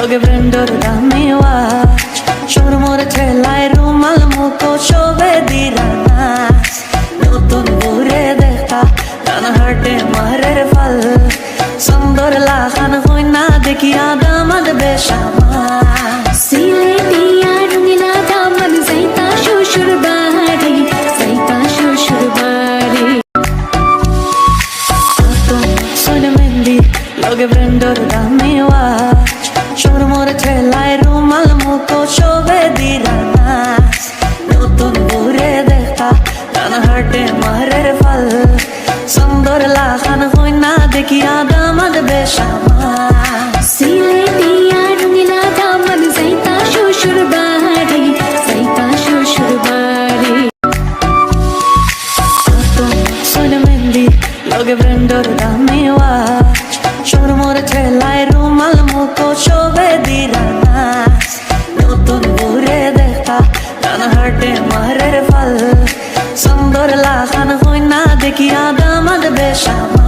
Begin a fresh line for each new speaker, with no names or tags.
লগে ব্রেন্ডর দামি ওয়াচ সুর মোর ঠেলায় রুমাল মুখো শোভে দিরা নাচ নতুন ঘুরে দেখা গান হাটে মারের ফল সুন্দর লাখান হই না দেখিয়া দামাদ বেশামা
সিলেটিয়া রঙিলা দামন যাইতা শ্বশুর বাড়ি যাইতা শ্বশুর বাড়ি
সোন মেহেন্দি লগে ব্রেন্ডর দামি ওয়াচ সুর মোর ঠেলায় রুমাল মুখো শোভে দিরা নাচ নতুন ঘুরে দেখা গান হাটে মারের ফল সুন্দর লাখান হই না দেখিয়া দামাদ বেশামা
সিলেটিয়া রঙিলা দামন যাইতা শ্বশুর বাড়ি যাইতা শ্বশুর বাড়ি
সোন মেহেন্দি লগে ব্রেন্ডর দামি ওয়াচ সুর মোর ঠেলায় রুমাল মুখো শোভে দিরা নাচ নতুন ঘুরে দেখা গান হাটে মারের ফল সুন্দর লাখান হই না দেখিয়া দামাদ বেশামা